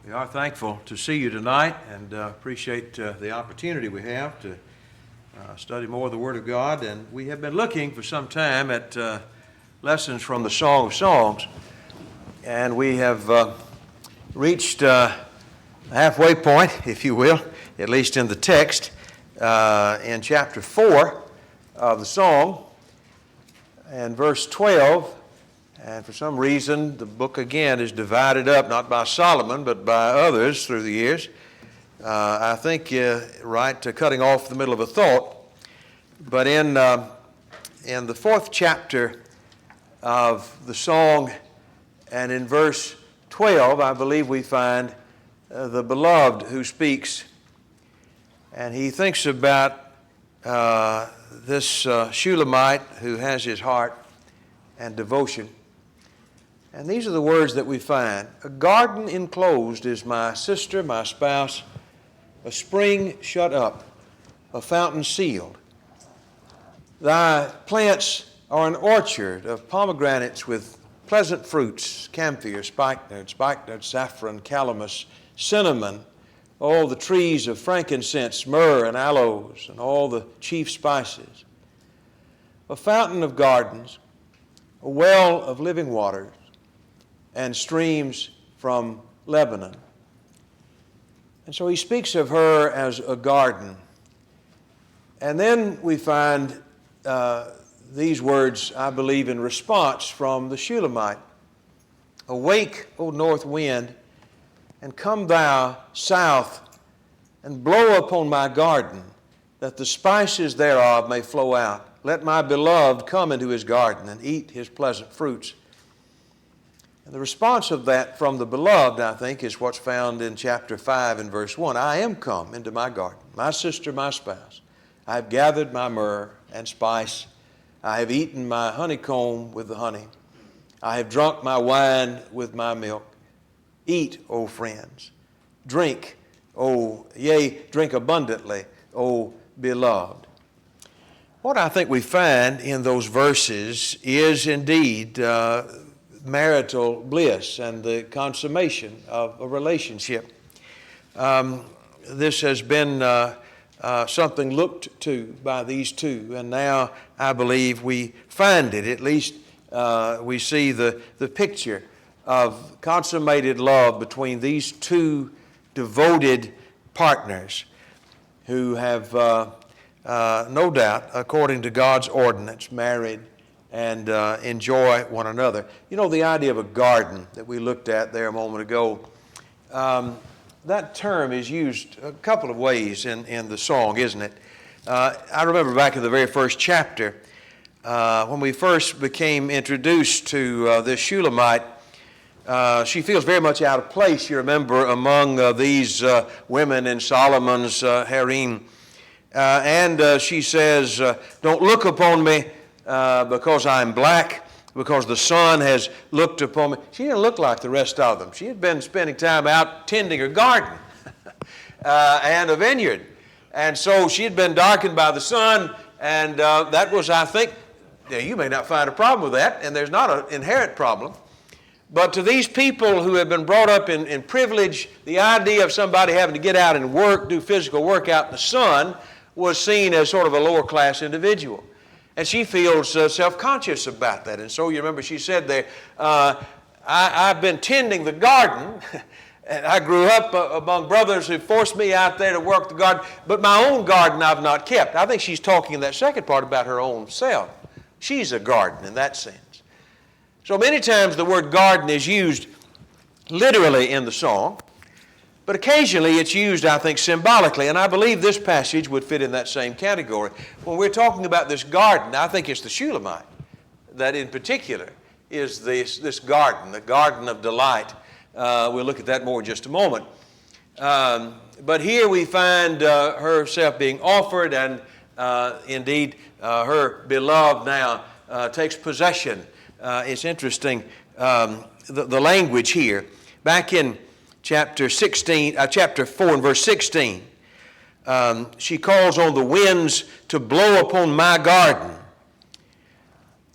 We are thankful to see you tonight and appreciate the opportunity we have to study more of the Word of God. And we have been looking for some time at lessons from the Song of Songs. And we have reached a halfway point, if you will, at least in the text, in chapter 4 of the song, and verse 12. And for some reason, the book again is divided up, not by Solomon, but by others through the years. I think right to cutting off the middle of a thought. But in the fourth chapter of the song, and in verse 12, I believe we find the beloved who speaks. And he thinks about this Shulamite who has his heart and devotion. And these are the words that we find. A garden enclosed is my sister, my spouse, a spring shut up, a fountain sealed. Thy plants are an orchard of pomegranates with pleasant fruits, camphor, spikenard, saffron, calamus, cinnamon, all the trees of frankincense, myrrh, and aloes, and all the chief spices. A fountain of gardens, a well of living waters, and streams from Lebanon. And so he speaks of her as a garden. And then we find these words, I believe, in response from the Shulamite. Awake, O north wind, and come thou south, and blow upon my garden, that the spices thereof may flow out. Let my beloved come into his garden and eat his pleasant fruits. And the response of that from the beloved, I think, is what's found in chapter 5 and verse 1. I am come into my garden, my sister, my spouse. I have gathered my myrrh and spice. I have eaten my honeycomb with the honey. I have drunk my wine with my milk. Eat, O friends. Drink, drink abundantly, O beloved. What I think we find in those verses is indeed marital bliss and the consummation of a relationship. This has been something looked to by these two, and now I believe we find it. At least we see the picture of consummated love between these two devoted partners who have, no doubt, according to God's ordinance, married and enjoy one another. You know, the idea of a garden that we looked at there a moment ago, that term is used a couple of ways in the song, isn't it? I remember back in the very first chapter, when we first became introduced to this Shulamite, she feels very much out of place, you remember, among these women in Solomon's harem. And she says, don't look upon me because I'm black, because the sun has looked upon me. She didn't look like the rest of them. She had been spending time out tending a garden and a vineyard. And so she had been darkened by the sun, and that was, I think, you may not find a problem with that, and there's not an inherent problem. But to these people who have been brought up in privilege, the idea of somebody having to get out and work, do physical work out in the sun, was seen as sort of a lower class individual. And she feels self-conscious about that. And so you remember she said there, I've been tending the garden, and I grew up among brothers who forced me out there to work the garden, but my own garden I've not kept. I think she's talking in that second part about her own self. She's a garden in that sense. So many times the word garden is used literally in the song, but occasionally it's used, I think, symbolically, and I believe this passage would fit in that same category. When we're talking about this garden, I think it's the Shulamite that in particular is this garden, the garden of delight. We'll look at that more in just a moment. But here we find herself being offered, and indeed her beloved now takes possession. It's interesting, the language here. Back in chapter 4 and verse 16, she calls on the winds to blow upon my garden.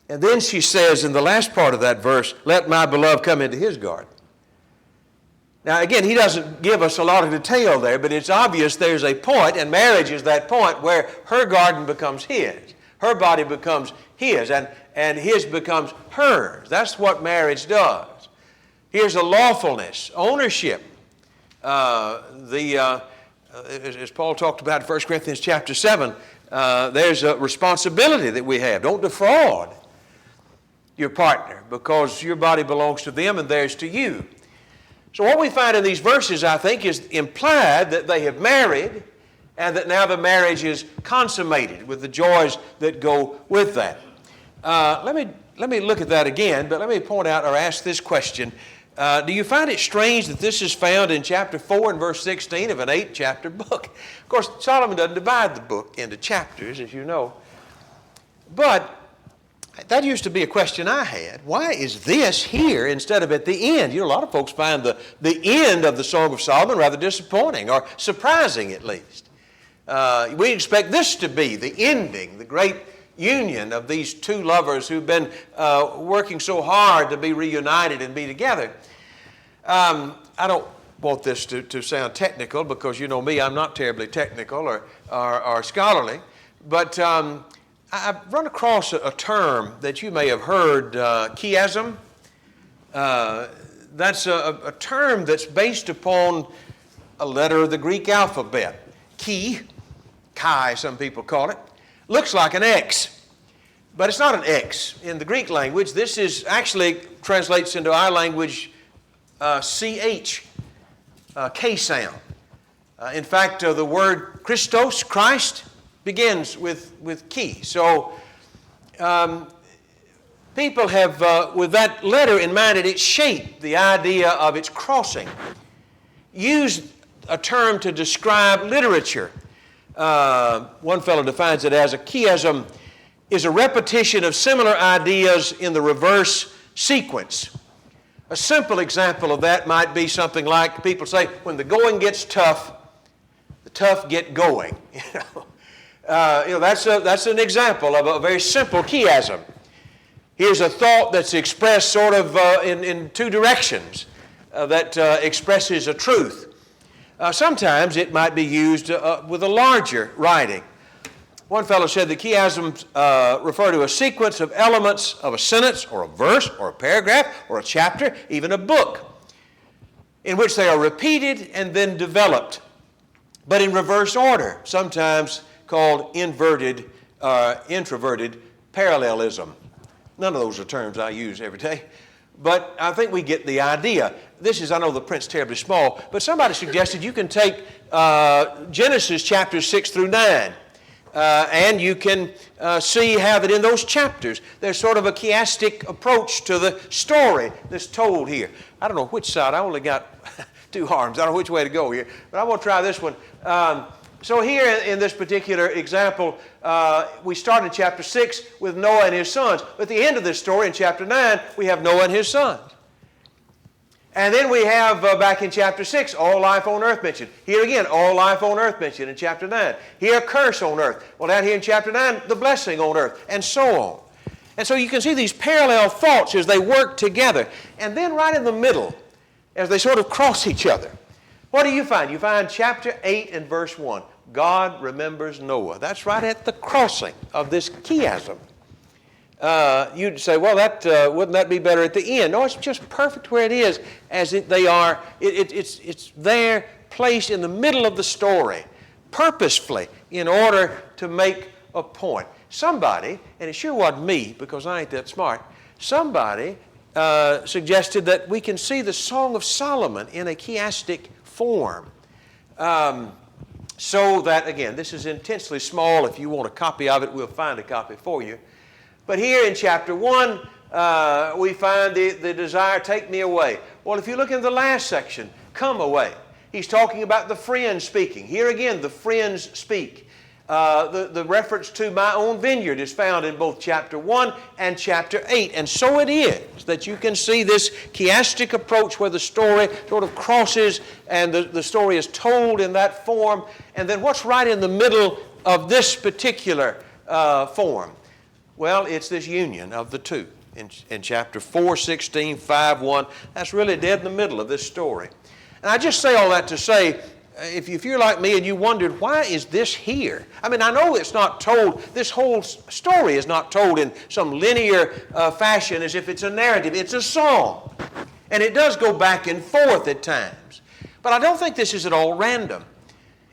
And then she says in the last part of that verse, let my beloved come into his garden. Now, again, he doesn't give us a lot of detail there, but it's obvious there's a point, and marriage is that point where her garden becomes his. Her body becomes his, and his becomes hers. That's what marriage does. Here's a lawfulness, ownership. As Paul talked about in 1 Corinthians chapter 7, there's a responsibility that we have. Don't defraud your partner, because your body belongs to them and theirs to you. So what we find in these verses, I think, is implied that they have married and that now the marriage is consummated with the joys that go with that. Let me look at that again, but let me point out or ask this question. Do you find it strange that this is found in chapter 4 and verse 16 of an 8-chapter book? Of course, Solomon doesn't divide the book into chapters, as you know. But that used to be a question I had. Why is this here instead of at the end? You know, a lot of folks find the end of the Song of Solomon rather disappointing or surprising at least. We expect this to be the ending, the great union of these two lovers who've been working so hard to be reunited and be together. I don't want this to sound technical, because you know me, I'm not terribly technical or scholarly, but I've run across a term that you may have heard, chiasm. That's a term that's based upon a letter of the Greek alphabet. Chi, some people call it. Looks like an X, but it's not an X. In the Greek language, this is actually translates into our language CH, K sound. In fact, the word Christos, Christ, begins with chi. So people have, with that letter in mind, its shape, the idea of its crossing, used a term to describe literature. One fellow defines it as a chiasm is a repetition of similar ideas in the reverse sequence. A simple example of that might be something like people say, when the going gets tough, the tough get going. That's an example of a very simple chiasm. Here's a thought that's expressed sort of in two directions that expresses a truth. Sometimes it might be used with a larger writing. One fellow said the chiasms refer to a sequence of elements of a sentence or a verse or a paragraph or a chapter, even a book, in which they are repeated and then developed, but in reverse order, sometimes called introverted parallelism. None of those are terms I use every day, but I think we get the idea. This is, I know the print's terribly small, but somebody suggested you can take Genesis chapters 6 through 9, and you can see how that in those chapters there's sort of a chiastic approach to the story that's told here. I don't know which side, I only got two arms. I don't know which way to go here, but I'm going to try this one. So here in this particular example, we start in chapter 6 with Noah and his sons. At the end of this story, in chapter 9, we have Noah and his sons. And then we have, back in chapter 6, all life on earth mentioned. Here again, all life on earth mentioned in chapter 9. Here, a curse on earth. Well, down here in chapter 9, the blessing on earth, and so on. And so you can see these parallel thoughts as they work together. And then right in the middle, as they sort of cross each other, what do you find? You find chapter 8 and verse 1. God remembers Noah. That's right at the crossing of this chiasm. You'd say, well, wouldn't that be better at the end? No, it's just perfect where it is, as they are. It's there, placed in the middle of the story, purposefully, in order to make a point. Somebody, and it sure wasn't me, because I ain't that smart, somebody suggested that we can see the Song of Solomon in a chiastic form. So that, again, this is intensely small. If you want a copy of it, we'll find a copy for you. But here in chapter 1, we find the desire, take me away. Well, if you look in the last section, come away. He's talking about the friends speaking. Here again, the friends speak. The reference to my own vineyard is found in both chapter 1 and chapter 8. And so it is that you can see this chiastic approach where the story sort of crosses and the story is told in that form. And then what's right in the middle of this particular form? Well, it's this union of the two. In chapter 4, 16, 5, 1, that's really dead in the middle of this story. And I just say all that to say, if you're like me and you wondered, why is this here? I mean, I know it's not told, this whole story is not told in some linear fashion as if it's a narrative. It's a song. And it does go back and forth at times. But I don't think this is at all random.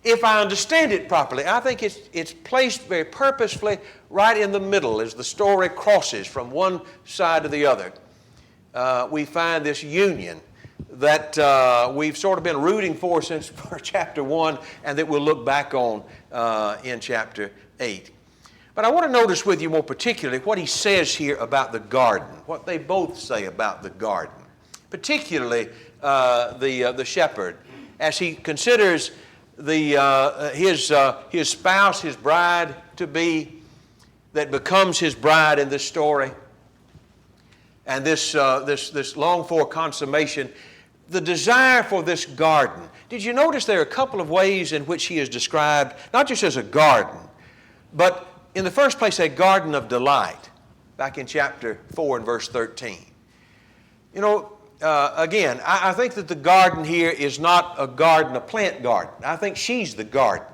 If I understand it properly, I think it's placed very purposefully right in the middle as the story crosses from one side to the other. We find this union that we've sort of been rooting for since chapter 1 and that we'll look back on in chapter 8. But I want to notice with you more particularly what he says here about the garden, what they both say about the garden, particularly the shepherd, as he considers his spouse, his bride to be, that becomes his bride in this story, and this longed for consummation, the desire for this garden. Did you notice there are a couple of ways in which he is described, not just as a garden, but in the first place, a garden of delight, back in chapter 4 and verse 13. You know, again, I think that the garden here is not a garden, a plant garden. I think she's the garden.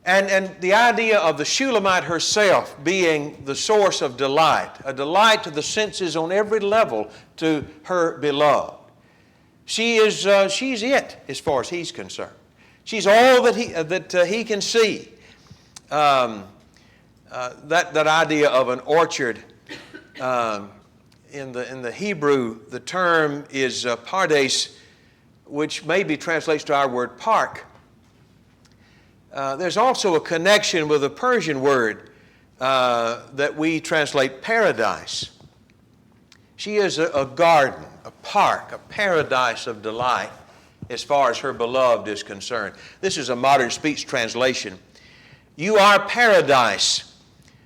And the idea of the Shulamite herself being the source of delight, a delight to the senses on every level to her beloved. She's it as far as he's concerned. She's all that he can see. That idea of an orchard, in the Hebrew, the term is pardes, which maybe translates to our word park. There's also a connection with a Persian word that we translate paradise. She is a garden, a park, a paradise of delight as far as her beloved is concerned. This is a modern speech translation. You are paradise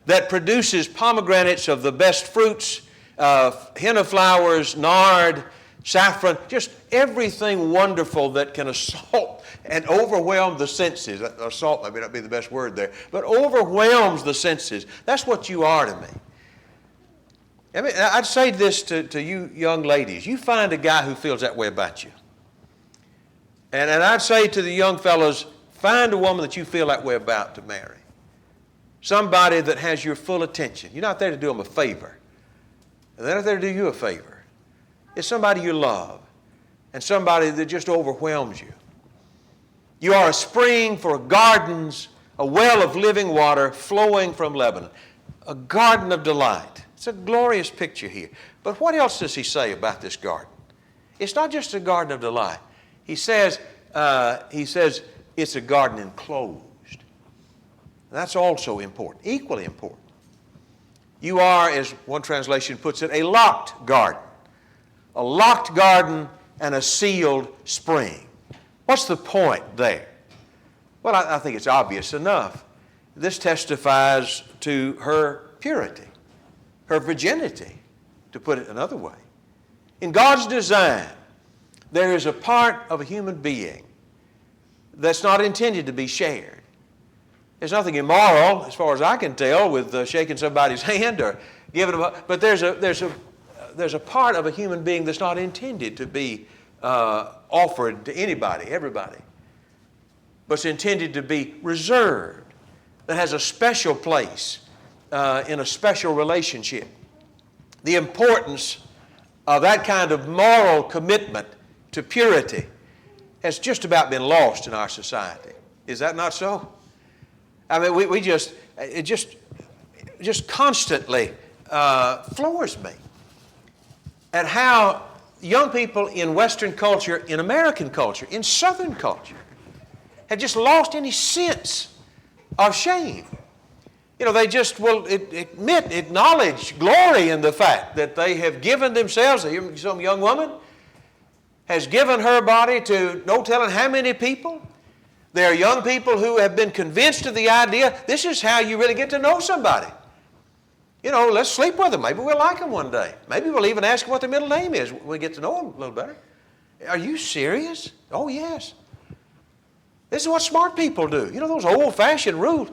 that produces pomegranates of the best fruits, henna flowers, nard, saffron, just everything wonderful that can assault and overwhelm the senses. Assault may not be the best word there, but overwhelms the senses. That's what you are to me. I mean, I'd say this to you young ladies. You find a guy who feels that way about you. And I'd say to the young fellows, find a woman that you feel that way about to marry. Somebody that has your full attention. You're not there to do them a favor. They're not there to do you a favor. It's somebody you love and somebody that just overwhelms you. You are a spring for gardens, a well of living water flowing from Lebanon, a garden of delight. It's a glorious picture here. But what else does he say about this garden? It's not just a garden of delight. He says it's a garden enclosed. That's also important, equally important. You are, as one translation puts it, a locked garden. A locked garden and a sealed spring. What's the point there? Well, I think it's obvious enough. This testifies to her purity, her virginity, to put it another way. In God's design, there is a part of a human being that's not intended to be shared. There's nothing immoral, as far as I can tell, with shaking somebody's hand or giving them up. But there's a part of a human being that's not intended to be offered to anybody, everybody. But it's intended to be reserved, that has a special place in a special relationship. The importance of that kind of moral commitment to purity has just about been lost in our society. Is that not so? I mean, it just constantly floors me at how young people in Western culture, in American culture, in Southern culture, have just lost any sense of shame. You know, they just will acknowledge, glory in the fact that they have given themselves. Some young woman has given her body to no telling how many people. There are young people who have been convinced of the idea, this is how you really get to know somebody. You know, let's sleep with them. Maybe we'll like them one day. Maybe we'll even ask them what their middle name is. We'll get to know them a little better. Are you serious? Oh, yes. This is what smart people do. You know, those old-fashioned rules.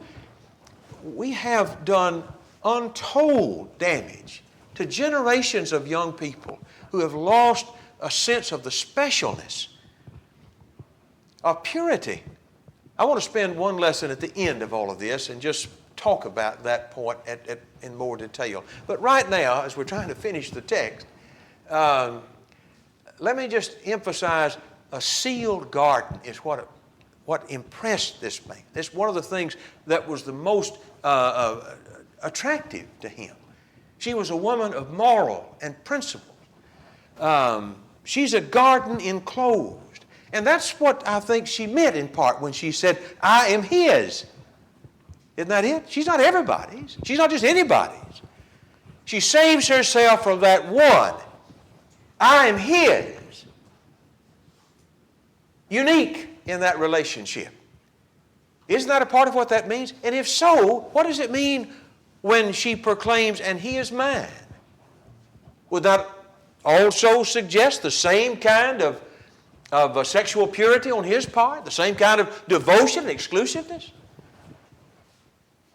We have done untold damage to generations of young people who have lost a sense of the specialness of purity. I want to spend one lesson at the end of all of this and just talk about that point in more detail. But right now, as we're trying to finish the text, let me just emphasize a sealed garden is what impressed this man. It's one of the things that was the most attractive to him. She was a woman of moral and principle. She's a garden enclosed. And that's what I think she meant in part when she said, I am his. Isn't that it? She's not everybody's. She's not just anybody's. She saves herself from that one. I am his. Unique in that relationship. Isn't that a part of what that means? And if so, what does it mean when she proclaims, and he is mine? Would that also suggest the same kind of sexual purity on his part? The same kind of devotion and exclusiveness?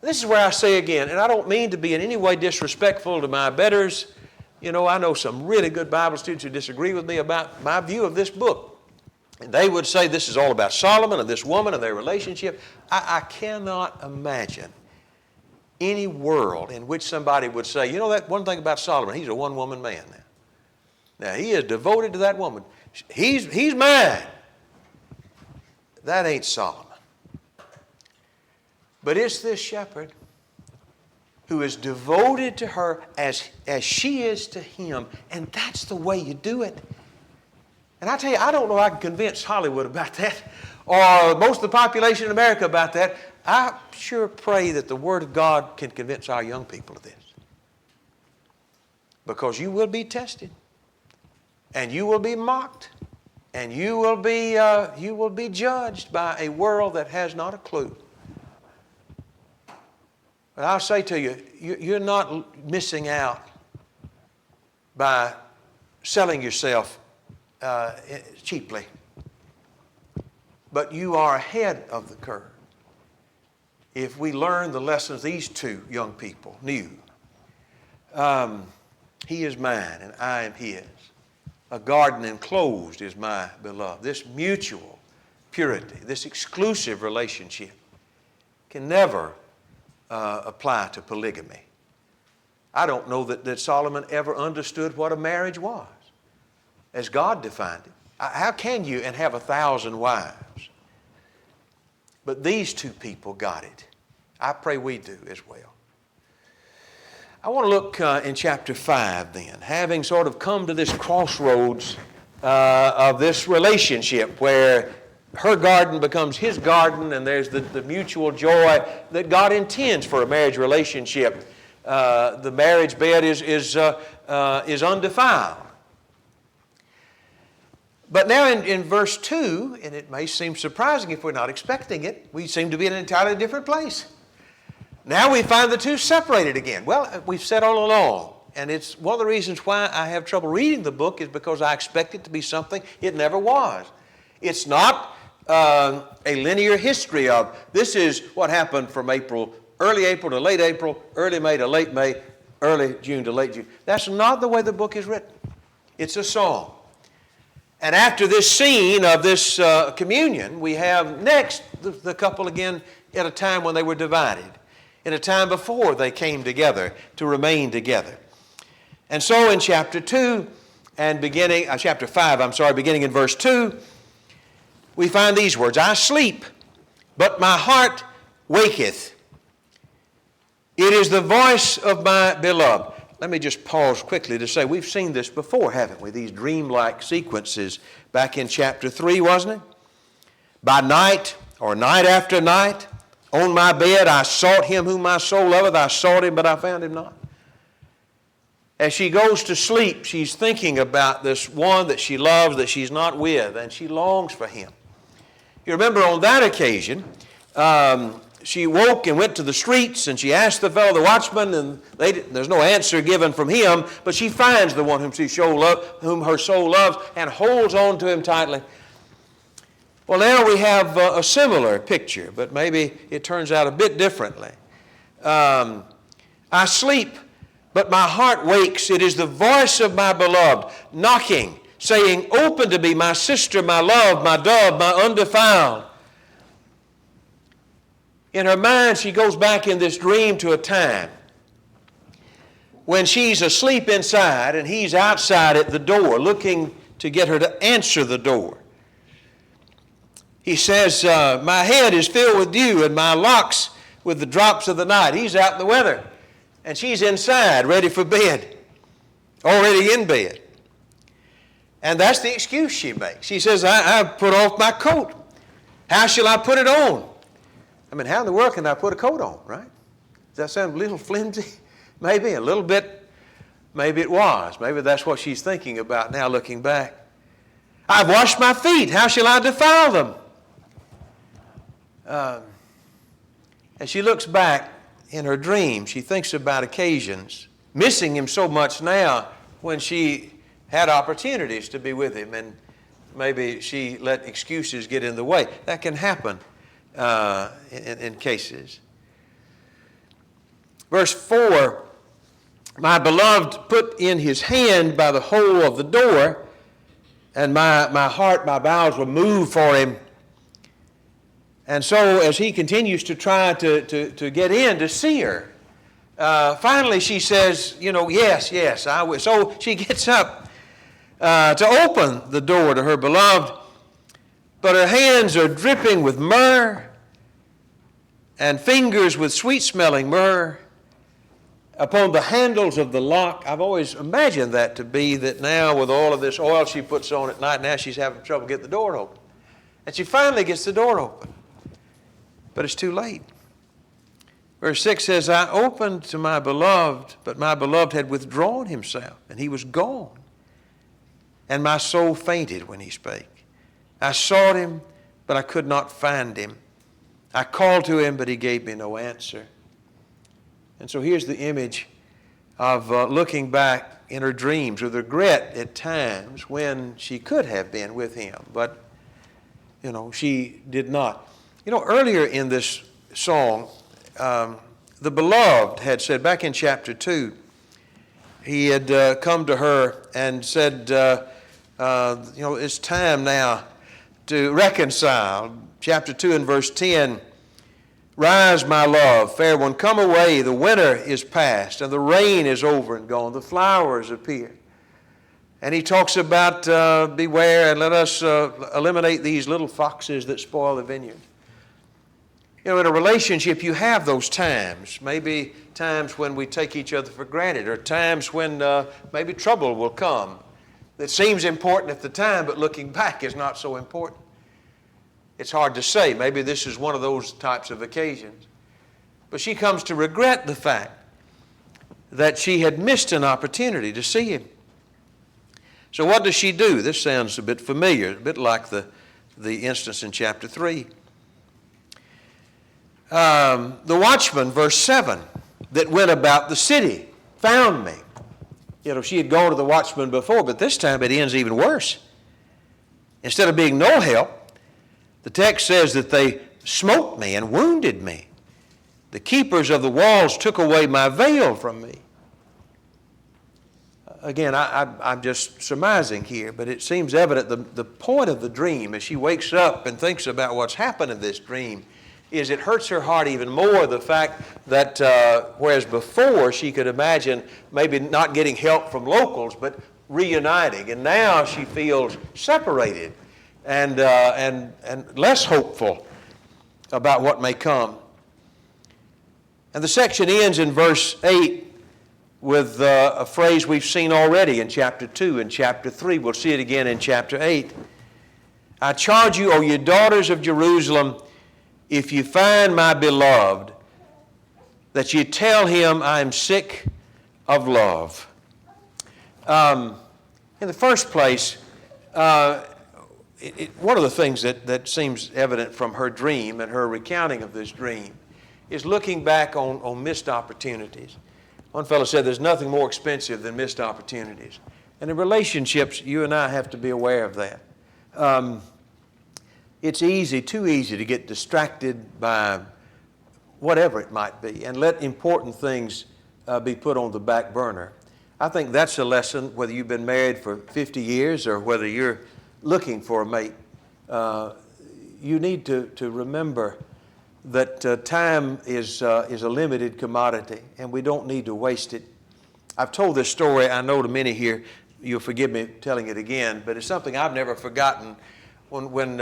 This is where I say again, and I don't mean to be in any way disrespectful to my betters. You know, I know some really good Bible students who disagree with me about my view of this book. And they would say this is all about Solomon and this woman and their relationship. I cannot imagine any world in which somebody would say, you know that one thing about Solomon, he's a one-woman man now. Now, he is devoted to that woman. He's mine. That ain't Solomon. But it's this shepherd who is devoted to her as she is to him, and that's the way you do it. And I tell you, I don't know if I can convince Hollywood about that or most of the population in America about that. I sure pray that the Word of God can convince our young people of this. Because you will be tested, and you will be mocked, and you will be judged by a world that has not a clue. But I'll say to you, you're not missing out by selling yourself cheaply. But you are ahead of the curve if we learn the lessons these two young people knew. He is mine and I am his. A garden enclosed is my beloved. This mutual purity, this exclusive relationship can never apply to polygamy. I don't know that Solomon ever understood what a marriage was as God defined it. How can you and have 1,000 wives? But these two people got it. I pray we do as well. I want to look in chapter 5 then, having sort of come to this crossroads of this relationship where her garden becomes his garden, and there's the mutual joy that God intends for a marriage relationship. The marriage bed is undefiled. But now in verse 2, and it may seem surprising if we're not expecting it, we seem to be in an entirely different place. Now we find the two separated again. Well, we've said all along, and it's one of the reasons why I have trouble reading the book is because I expect it to be something it never was. It's not a linear history of this is what happened from early April to late April, early May to late May, early June to late June. That's not the way the book is written. It's a song. And after this scene of this communion, we have next the couple again at a time when they were divided, in a time before they came together to remain together. And so in chapter 2 and chapter 5, beginning in verse 2, we find these words, I sleep, but my heart waketh. It is the voice of my beloved. Let me just pause quickly to say we've seen this before, haven't we? These dreamlike sequences back in chapter 3, wasn't it? By night or night after night, on my bed I sought him whom my soul loveth. I sought him, but I found him not. As she goes to sleep, she's thinking about this one that she loves that she's not with, and she longs for him. You remember on that occasion, she woke and went to the streets, and she asked the fellow, the watchman, and there's no answer given from him, but she finds the one whom her soul loves and holds on to him tightly. Well, now we have a similar picture, but maybe it turns out a bit differently. I sleep, but my heart wakes. It is the voice of my beloved knocking, saying, "Open to me, my sister, my love, my dove, my undefiled." In her mind, she goes back in this dream to a time when she's asleep inside and he's outside at the door looking to get her to answer the door. He says, "My head is filled with dew and my locks with the drops of the night." He's out in the weather and she's inside ready for bed, already in bed. And that's the excuse she makes. She says, I put off my coat. How shall I put it on? I mean, how in the world can I put a coat on, right? Does that sound a little flimsy? Maybe a little bit. Maybe it was. Maybe that's what she's thinking about now looking back. "I've washed my feet. How shall I defile them?" As she looks back in her dream, she thinks about occasions, missing him so much now when she had opportunities to be with him, and maybe she let excuses get in the way. That can happen in cases. Verse 4, "My beloved put in his hand by the hole of the door, and my heart, my bowels were moved for him." And so as he continues to try to get in to see her, finally she says, yes, I will. So she gets up to open the door to her beloved, but her hands are dripping with myrrh and fingers with sweet-smelling myrrh upon the handles of the lock. I've always imagined that to be that now with all of this oil she puts on at night, now she's having trouble getting the door open. And she finally gets the door open, but it's too late. Verse 6 says, "I opened to my beloved, but my beloved had withdrawn himself, and he was gone. And my soul fainted when he spake. I sought him, but I could not find him. I called to him, but he gave me no answer." And so here's the image of looking back in her dreams with regret at times when she could have been with him, but, she did not. Earlier in this song, the beloved had said, back in chapter 2, he had come to her and said, it's time now to reconcile. Chapter 2 and verse 10, "Rise, my love, fair one, come away. The winter is past, and the rain is over and gone. The flowers appear." And he talks about beware and let us eliminate these little foxes that spoil the vineyard. In a relationship, you have those times, maybe times when we take each other for granted, or times when maybe trouble will come that seems important at the time, but looking back is not so important. It's hard to say. Maybe this is one of those types of occasions. But she comes to regret the fact that she had missed an opportunity to see him. So what does she do? This sounds a bit familiar, a bit like the instance in chapter 3. The watchman, verse 7, that went about the city, found me. She had gone to the watchman before, but this time it ends even worse. Instead of being no help, the text says that they smote me and wounded me. The keepers of the walls took away my veil from me. Again, I'm just surmising here, but it seems evident the point of the dream as she wakes up and thinks about what's happened in this dream is it hurts her heart even more, the fact that whereas before she could imagine maybe not getting help from locals, but reuniting, and now she feels separated and less hopeful about what may come. And the section ends in verse 8 with a phrase we've seen already in chapter 2 and chapter 3. We'll see it again in chapter 8. "I charge you, O ye daughters of Jerusalem, if you find my beloved, that you tell him I am sick of love." In the first place, one of the things that seems evident from her dream and her recounting of this dream is looking back on missed opportunities. One fellow said there's nothing more expensive than missed opportunities. And in relationships, you and I have to be aware of that. It's too easy to get distracted by whatever it might be and let important things be put on the back burner. I think that's a lesson, whether you've been married for 50 years or whether you're looking for a mate. You need to remember that time is a limited commodity, and we don't need to waste it. I've told this story, I know to many here, you'll forgive me telling it again, but it's something I've never forgotten. When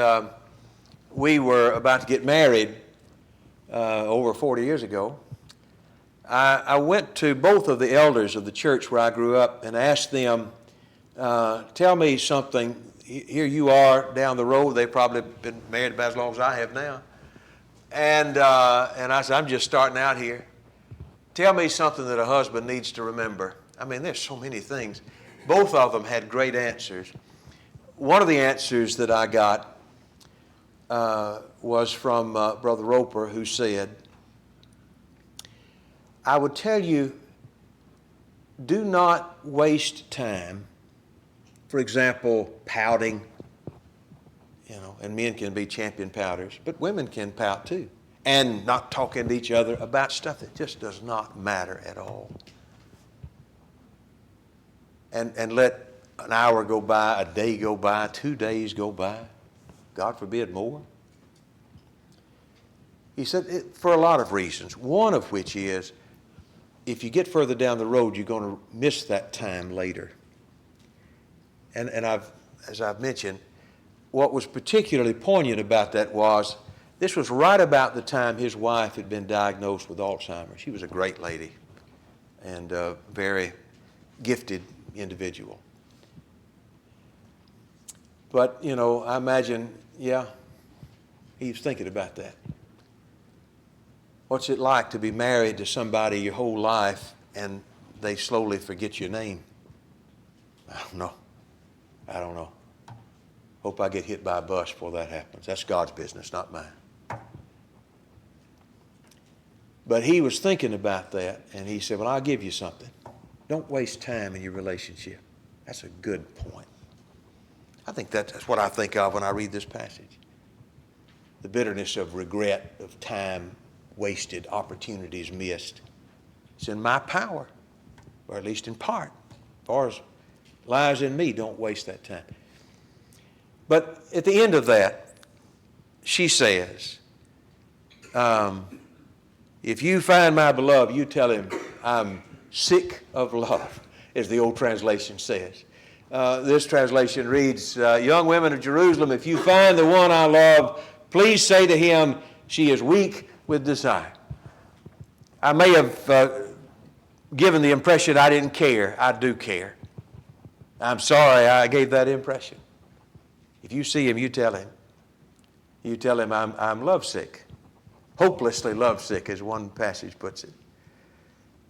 we were about to get married over 40 years ago, I went to both of the elders of the church where I grew up and asked them, tell me something. Here you are down the road. They've probably been married about as long as I have now. And I said, I'm just starting out here. Tell me something that a husband needs to remember. I mean, there's so many things. Both of them had great answers. One of the answers that I got was from Brother Roper, who said, I would tell you, do not waste time. For example, pouting, and men can be champion pouters, but women can pout too. And not talking to each other about stuff that just does not matter at all. And let an hour go by, a day go by, 2 days go by, God forbid more. He said, for a lot of reasons, one of which is, if you get further down the road, you're going to miss that time later. And as I've mentioned, what was particularly poignant about that was, this was right about the time his wife had been diagnosed with Alzheimer's. She was a great lady and a very gifted individual. But, I imagine, he was thinking about that. What's it like to be married to somebody your whole life and they slowly forget your name? I don't know. Hope I get hit by a bus before that happens. That's God's business, not mine. But he was thinking about that, and he said, well, I'll give you something. Don't waste time in your relationship. That's a good point. I think that's what I think of when I read this passage. The bitterness of regret, of time wasted, opportunities missed. It's in my power, or at least in part. As far as lies in me, don't waste that time. But at the end of that, she says, if you find my beloved, you tell him I'm sick of love, as the old translation says. This translation reads, young women of Jerusalem, if you find the one I love, please say to him, she is weak with desire. I may have given the impression I didn't care. I do care. I'm sorry I gave that impression. If you see him, you tell him. You tell him I'm lovesick. Hopelessly lovesick, as one passage puts it.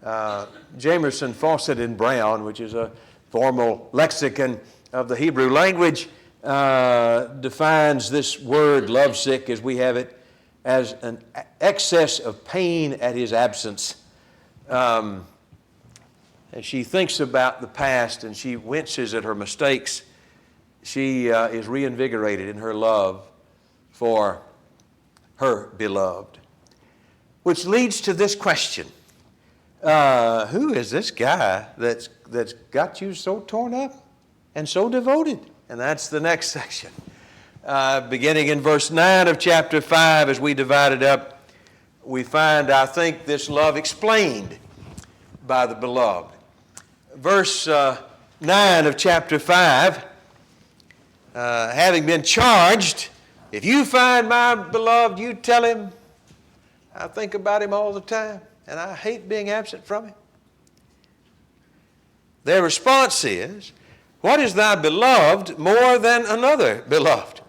Jamerson, Fawcett, and Brown, which is a formal lexicon of the Hebrew language, defines this word lovesick as we have it as an excess of pain at his absence. As she thinks about the past and she winces at her mistakes, she is reinvigorated in her love for her beloved. Which leads to this question. Who is this guy that's got you so torn up and so devoted? And that's the next section. Beginning in verse 9 of chapter 5, as we divide it up, we find, I think, this love explained by the beloved. Verse 9 of chapter 5, having been charged, if you find my beloved, you tell him, I think about him all the time, and I hate being absent from him. Their response is, what is thy beloved more than another beloved?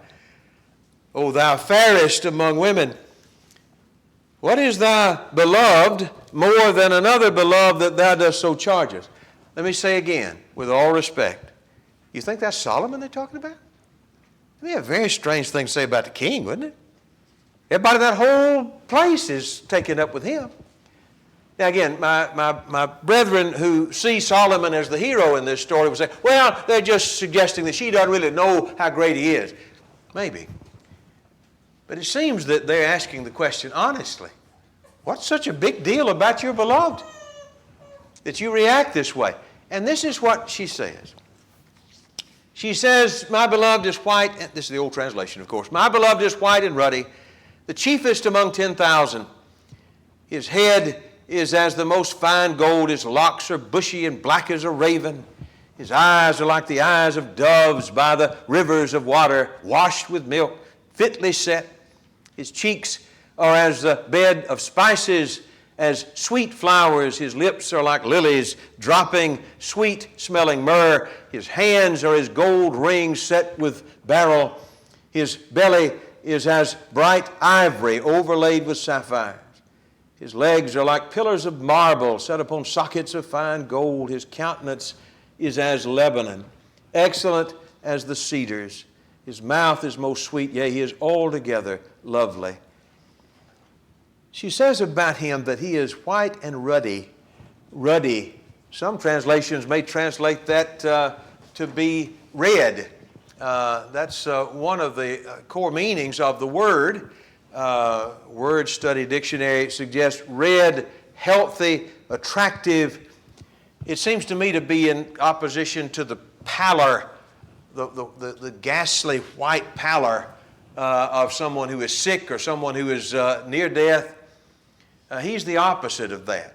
O thou fairest among women, what is thy beloved more than another beloved that thou dost so charge us? Let me say again, with all respect, you think that's Solomon they're talking about? It'd be a very strange thing to say about the king, wouldn't it? Everybody in that whole place is taken up with him. Now again, my brethren who see Solomon as the hero in this story will say, well, they're just suggesting that she doesn't really know how great he is. Maybe. But it seems that they're asking the question honestly. What's such a big deal about your beloved that you react this way? And this is what she says. She says, my beloved is white, and this is the old translation, of course. My beloved is white and ruddy, the chiefest among 10,000. His head is as the most fine gold. His locks are bushy and black as a raven. His eyes are like the eyes of doves by the rivers of water, washed with milk, fitly set. His cheeks are as the bed of spices, as sweet flowers. His lips are like lilies, dropping sweet-smelling myrrh. His hands are as gold rings set with beryl. His belly is as bright ivory overlaid with sapphires. His legs are like pillars of marble set upon sockets of fine gold. His countenance is as Lebanon, excellent as the cedars. His mouth is most sweet, yea, he is altogether lovely. She says about him that he is white and ruddy. Ruddy. Some translations may translate that to be red. That's one of the core meanings of the word. Word Study Dictionary suggests red, healthy, attractive. It seems to me to be in opposition to the pallor, the ghastly white pallor of someone who is sick or someone who is near death. He's the opposite of that.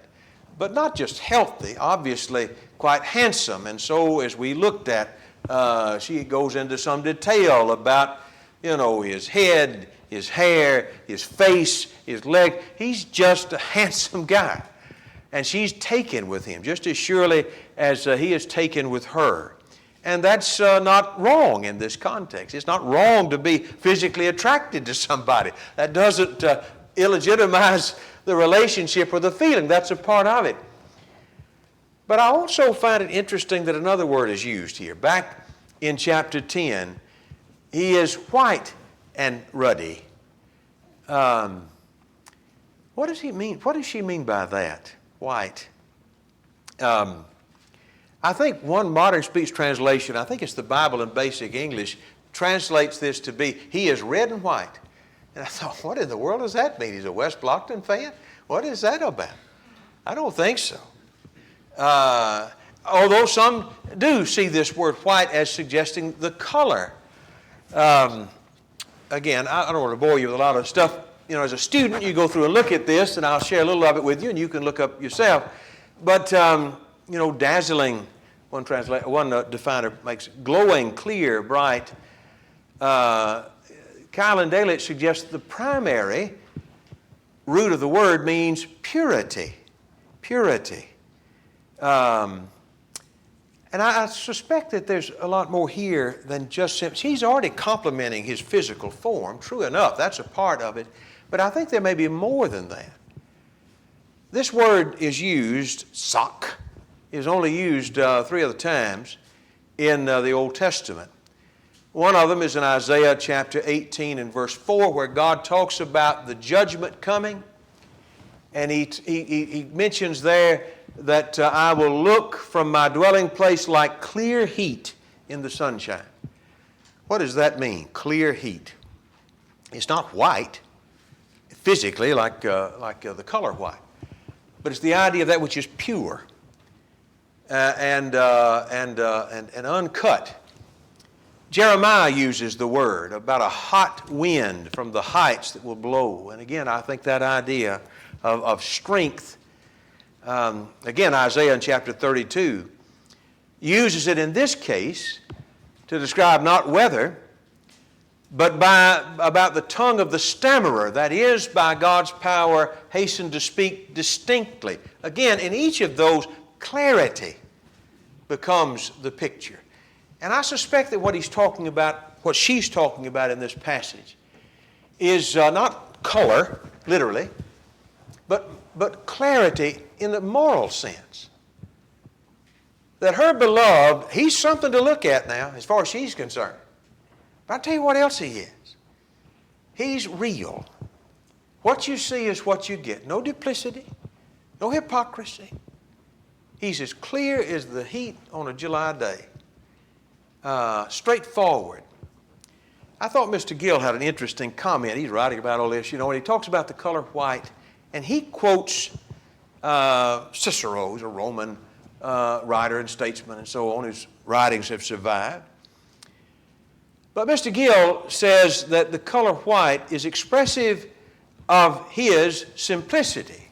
But not just healthy, obviously quite handsome. And so as we looked at, she goes into some detail about, his head, his hair, his face, his leg. He's just a handsome guy. And she's taken with him just as surely as he is taken with her. And that's not wrong in this context. It's not wrong to be physically attracted to somebody. That doesn't illegitimize the relationship or the feeling. That's a part of it. But I also find it interesting that another word is used here. Back in chapter 10, he is white and ruddy. What does he mean? What does she mean by that? White. I think one modern speech translation, I think it's the Bible in Basic English, translates this to be, he is red and white. And I thought, what in the world does that mean? He's a West Blockton fan? What is that about? I don't think so. Although some do see this word white as suggesting the color. Again, I don't want to bore you with a lot of stuff. As a student, you go through and look at this, and I'll share a little of it with you, and you can look up yourself. But, dazzling, one definer makes glowing, clear, bright. Kyle and Dalich suggests the primary root of the word means purity. Purity. And I suspect that there's a lot more here than just simply. He's already complimenting his physical form. True enough, that's a part of it. But I think there may be more than that. This word is used, sak, is only used 3 other times in the Old Testament. One of them is in Isaiah chapter 18 and verse 4, where God talks about the judgment coming. And he mentions there that I will look from my dwelling place like clear heat in the sunshine. What does that mean, clear heat? It's not white, physically, like the color white. But it's the idea of that which is pure and uncut. Jeremiah uses the word about a hot wind from the heights that will blow. And again, I think that idea of strength, again, Isaiah in chapter 32 uses it in this case to describe not weather, but about the tongue of the stammerer, that is, by God's power, hasten to speak distinctly. Again, in each of those, clarity becomes the picture. And I suspect that what she's talking about in this passage is not color, literally, but clarity in the moral sense. That her beloved, he's something to look at now, as far as she's concerned. But I'll tell you what else he is. He's real. What you see is what you get. No duplicity, no hypocrisy. He's as clear as the heat on a July day. Straightforward. I thought Mr. Gill had an interesting comment. He's writing about all this, and he talks about the color white, and he quotes Cicero, who's a Roman writer and statesman and so on whose writings have survived. But Mr. Gill says that the color white is expressive of his simplicity,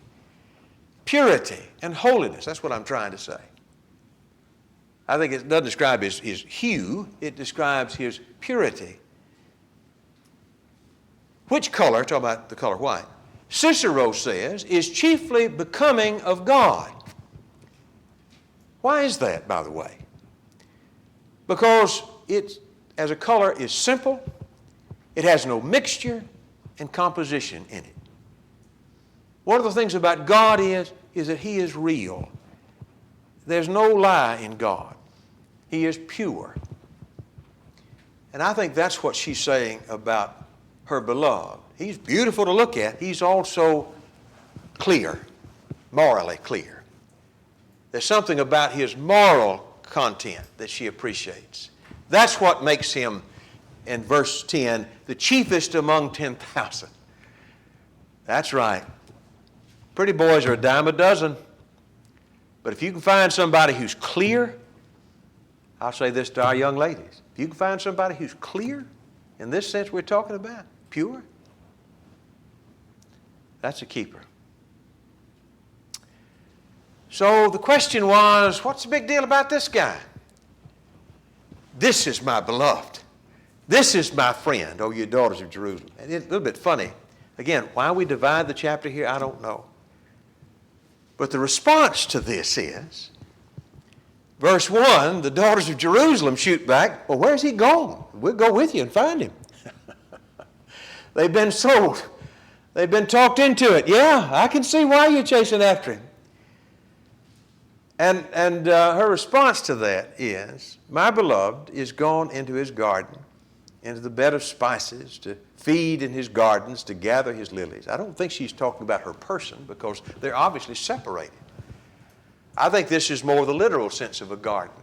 purity, and holiness. That's what I'm trying to say. I think it doesn't describe his hue, it describes his purity. Which color, talking about the color white, Cicero says is chiefly becoming of God. Why is that, by the way? Because it, as a color, is simple, it has no mixture and composition in it. One of the things about God is that He is real. There's no lie in God. He is pure. And I think that's what she's saying about her beloved. He's beautiful to look at. He's also clear, morally clear. There's something about his moral content that she appreciates. That's what makes him, in verse 10, the chiefest among 10,000. That's right. Pretty boys are a dime a dozen. But if you can find somebody who's clear, I'll say this to our young ladies. If you can find somebody who's clear, in this sense we're talking about, pure, that's a keeper. So the question was, what's the big deal about this guy? This is my beloved. This is my friend, oh, you daughters of Jerusalem. And it's a little bit funny. Again, why we divide the chapter here, I don't know. But the response to this is, verse 1, the daughters of Jerusalem shoot back, well, where's he gone? We'll go with you and find him. They've been sold. They've been talked into it. Yeah, I can see why you're chasing after him. And her response to that is, my beloved is gone into his garden, into the bed of spices, to feed in his gardens, to gather his lilies. I don't think she's talking about her person because they're obviously separated. I think this is more the literal sense of a garden.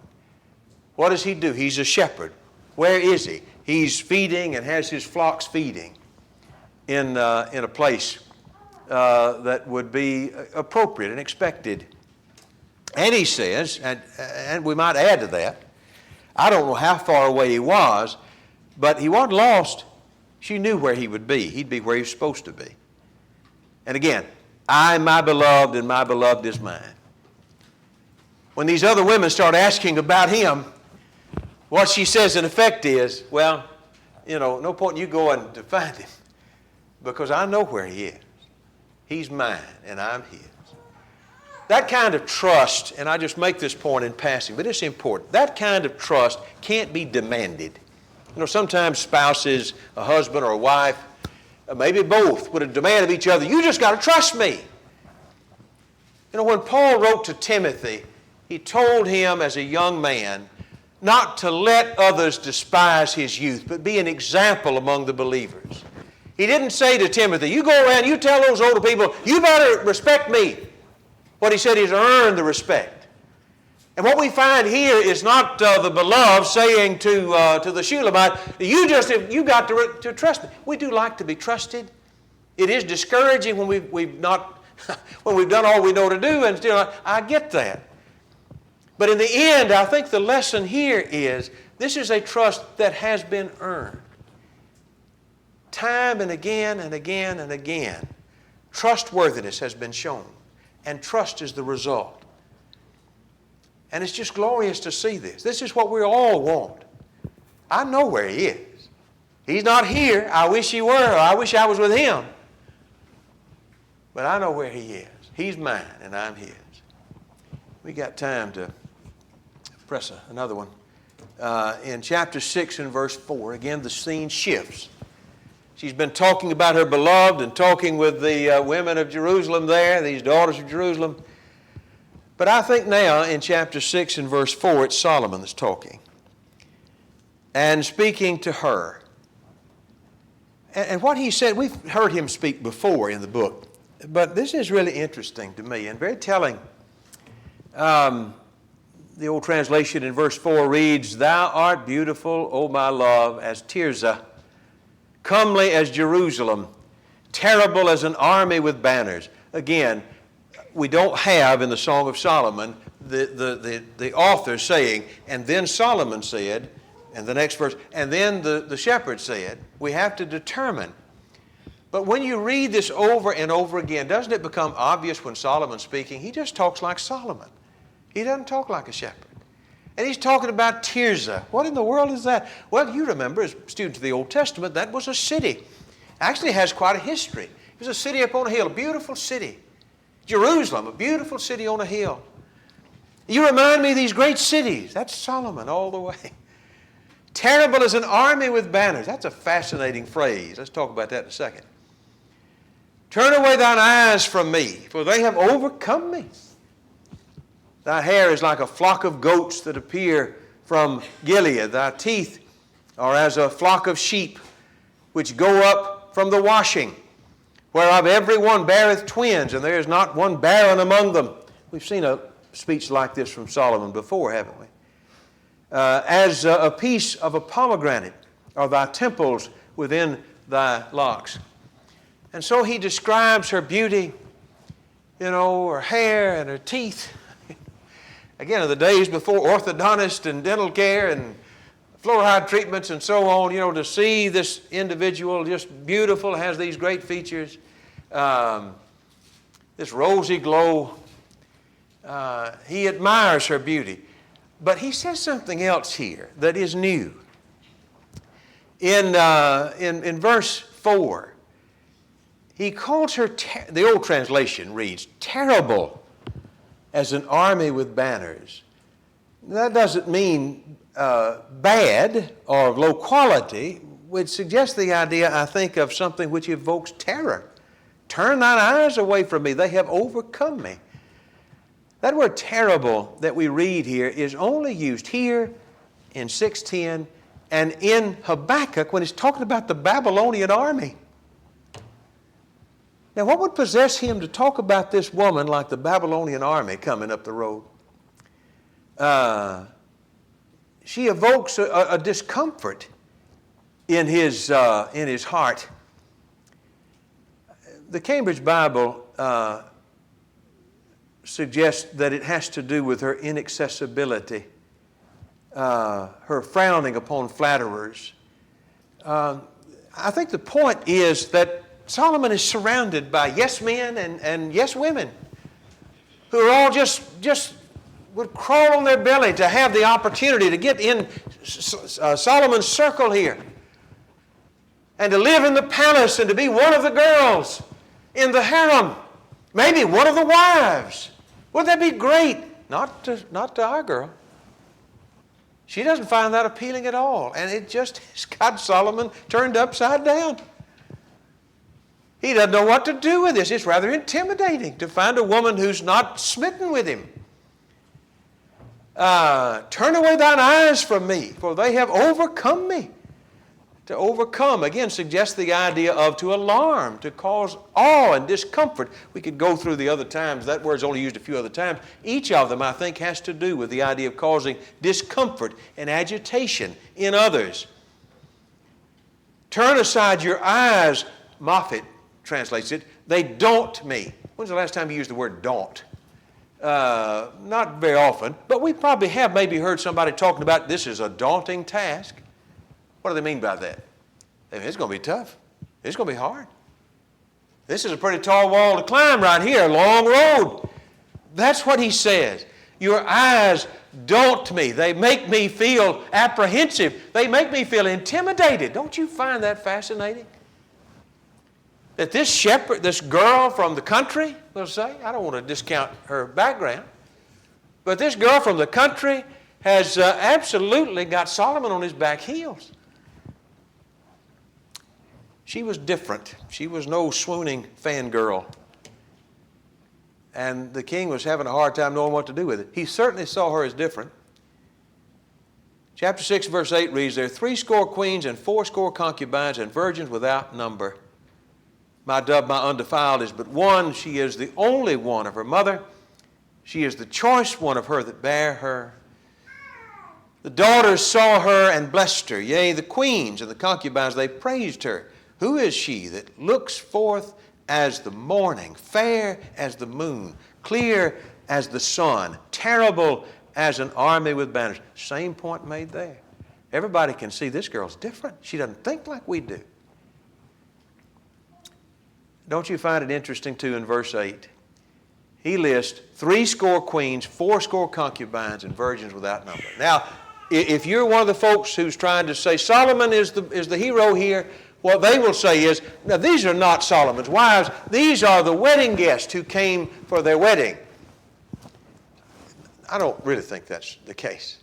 What does he do? He's a shepherd. Where is he? He's feeding and has his flocks feeding in a place that would be appropriate and expected. And he says, and we might add to that, I don't know how far away he was, but he wasn't lost. She knew where he would be. He'd be where he was supposed to be. And again, I am my beloved and my beloved is mine. When these other women start asking about him, what she says in effect is, well, no point in you going to find him because I know where he is. He's mine and I'm his. That kind of trust, and I just make this point in passing, but it's important. That kind of trust can't be demanded. Sometimes spouses, a husband or a wife, maybe both, would demand of each other, you just got to trust me. When Paul wrote to Timothy, he told him as a young man not to let others despise his youth, but be an example among the believers. He didn't say to Timothy, you go around, you tell those older people, you better respect me. What he said is earn the respect. And what we find here is not the beloved saying to the Shulamite, you got to trust me. We do like to be trusted. It is discouraging when we've done all we know to do, and still I get that. But in the end, I think the lesson here is this is a trust that has been earned. Time and again and again and again, trustworthiness has been shown, and trust is the result. And it's just glorious to see this. This is what we all want. I know where he is. He's not here. I wish he were, or I wish I was with him. But I know where he is. He's mine and I'm his. We got time to press another one. In chapter 6 and verse 4, again the scene shifts. She's been talking about her beloved and talking with the women of Jerusalem there, these daughters of Jerusalem. But I think now in chapter 6 and verse 4, it's Solomon that's talking and speaking to her. And what he said, we've heard him speak before in the book, but this is really interesting to me and very telling. The old translation in verse 4 reads, Thou art beautiful, O my love, as Tirzah, comely as Jerusalem, terrible as an army with banners. Again, we don't have in the Song of Solomon the author saying, and then Solomon said, and the next verse, and then the shepherd said. We have to determine. But when you read this over and over again, doesn't it become obvious when Solomon's speaking? He just talks like Solomon. He doesn't talk like a shepherd. And he's talking about Tirzah. What in the world is that? Well, you remember, as students of the Old Testament, that was a city. Actually, it has quite a history. It was a city up on a hill, a beautiful city. Jerusalem, a beautiful city on a hill. You remind me of these great cities. That's Solomon all the way. Terrible as an army with banners. That's a fascinating phrase. Let's talk about that in a second. Turn away thine eyes from me, for they have overcome me. Thy hair is like a flock of goats that appear from Gilead. Thy teeth are as a flock of sheep which go up from the washing, whereof every one beareth twins, and there is not one barren among them. We've seen a speech like this from Solomon before, haven't we? As a piece of a pomegranate are thy temples within thy locks. And so he describes her beauty, her hair and her teeth. Again, in the days before orthodontist and dental care and fluoride treatments and so on, to see this individual just beautiful, has these great features, this rosy glow. He admires her beauty. But he says something else here that is new. In verse 4, he calls her, the old translation reads, terrible as an army with banners. That doesn't mean bad or of low quality. Would suggest the idea, I think, of something which evokes terror. Turn thine eyes away from me. They have overcome me. That word terrible that we read here is only used here in 6:10 and in Habakkuk when he's talking about the Babylonian army. Now, what would possess him to talk about this woman like the Babylonian army coming up the road? She evokes a discomfort in his heart. The Cambridge Bible suggests that it has to do with her inaccessibility, her frowning upon flatterers. I think the point is that Solomon is surrounded by yes men and yes women who are all just would crawl on their belly to have the opportunity to get in Solomon's circle here and to live in the palace and to be one of the girls in the harem, maybe one of the wives. Wouldn't that be great? Not to our girl. She doesn't find that appealing at all, and it just has got Solomon turned upside down. He doesn't know what to do with this. It's rather intimidating to find a woman who's not smitten with him. Turn away thine eyes from me, for they have overcome me. To overcome, again, suggests the idea of to alarm, to cause awe and discomfort. We could go through the other times. That word's only used a few other times. Each of them, I think, has to do with the idea of causing discomfort and agitation in others. Turn aside your eyes, Moffat translates it, they daunt me. When's the last time you used the word daunt? Not very often, but we probably have maybe heard somebody talking about this is a daunting task. What do they mean by that? They mean, it's going to be tough. It's going to be hard. This is a pretty tall wall to climb right here, a long road. That's what he says. Your eyes daunt me. They make me feel apprehensive. They make me feel intimidated. Don't you find that fascinating? That this shepherd, this girl from the country, we'll say, I don't want to discount her background, but this girl from the country has absolutely got Solomon on his back heels. She was different. She was no swooning fangirl. And the king was having a hard time knowing what to do with it. He certainly saw her as different. Chapter 6, verse 8 reads, there are 80 queens and 80 concubines and virgins without number. My dove, my undefiled, is but one. She is the only one of her mother. She is the choice one of her that bare her. The daughters saw her and blessed her. Yea, the queens and the concubines, they praised her. Who is she that looks forth as the morning, fair as the moon, clear as the sun, terrible as an army with banners. Same point made there. Everybody can see this girl's different. She doesn't think like we do. Don't you find it interesting, too, in verse 8? He lists 80 queens, 80 concubines, and virgins without number. Now, if you're one of the folks who's trying to say Solomon is the hero here, what they will say is, now these are not Solomon's wives. These are the wedding guests who came for their wedding. I don't really think that's the case.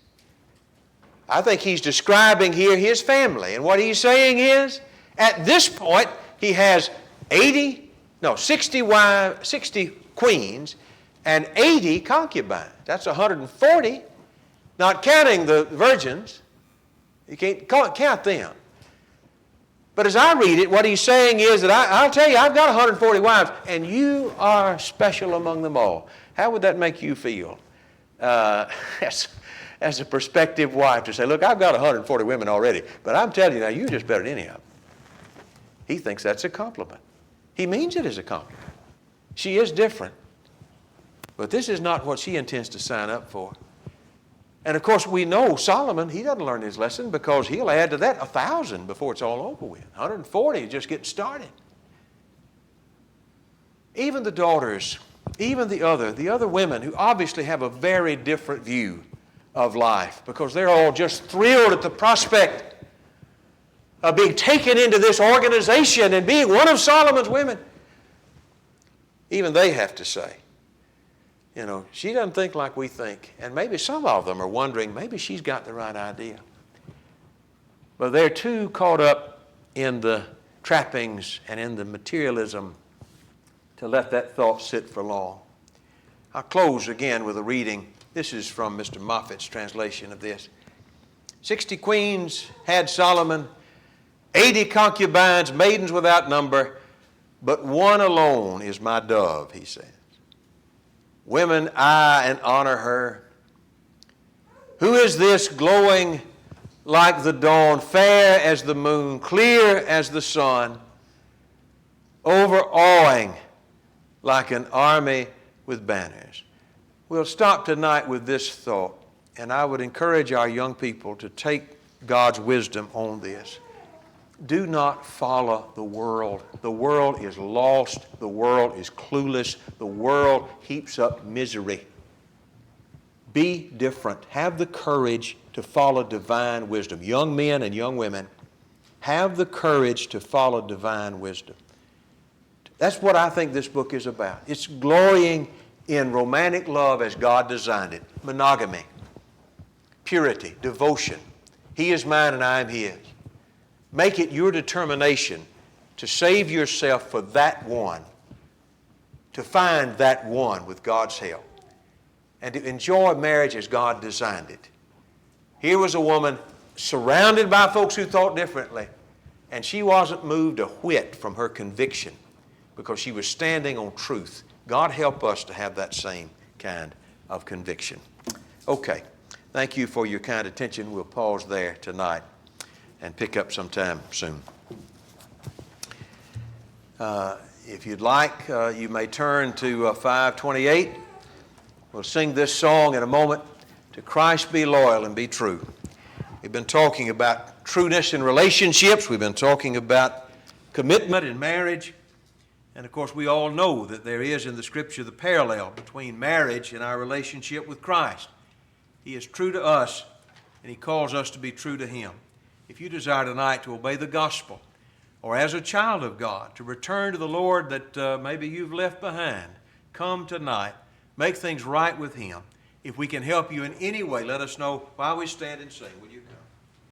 I think he's describing here his family. And what he's saying is, at this point, he has 60 queens and 80 concubines. That's 140, not counting the virgins. You can't count them. But as I read it, what he's saying is that I'll tell you, I've got 140 wives, and you are special among them all. How would that make you feel as a prospective wife to say, look, I've got 140 women already, but I'm telling you now, you're just better than any of them. He thinks that's a compliment. He means it as a compliment. She is different, but this is not what she intends to sign up for. And of course, we know Solomon, he doesn't learn his lesson because he'll add to that 1,000 before it's all over with. 140 is just getting started. Even the daughters, even the other women who obviously have a very different view of life because they're all just thrilled at the prospect of being taken into this organization and being one of Solomon's women. Even they have to say, you know, she doesn't think like we think. And maybe some of them are wondering, maybe she's got the right idea. But they're too caught up in the trappings and in the materialism to let that thought sit for long. I'll close again with a reading. This is from Mr. Moffat's translation of this. 60 queens had Solomon, 80 concubines, maidens without number, but one alone is my dove, he says. Women eye and honor her. Who is this glowing like the dawn, fair as the moon, clear as the sun, overawing like an army with banners? We'll stop tonight with this thought, and I would encourage our young people to take God's wisdom on this. Do not follow the world. The world is lost. The world is clueless. The world heaps up misery. Be different. Have the courage to follow divine wisdom. Young men and young women, have the courage to follow divine wisdom. That's what I think this book is about. It's glorying in romantic love as God designed it. Monogamy, purity, devotion. He is mine and I am His. Make it your determination to save yourself for that one, to find that one with God's help, and to enjoy marriage as God designed it. Here was a woman surrounded by folks who thought differently, and she wasn't moved a whit from her conviction because she was standing on truth. God help us to have that same kind of conviction. Okay, thank you for your kind attention. We'll pause there tonight and pick up sometime soon. If you'd like, you may turn to 528. We'll sing this song in a moment. To Christ be loyal and be true. We've been talking about trueness in relationships. We've been talking about commitment in marriage. And of course, we all know that there is in the Scripture the parallel between marriage and our relationship with Christ. He is true to us, and He calls us to be true to Him. If you desire tonight to obey the gospel, or as a child of God, to return to the Lord that maybe you've left behind, come tonight, make things right with Him. If we can help you in any way, let us know while we stand and sing. Will you come?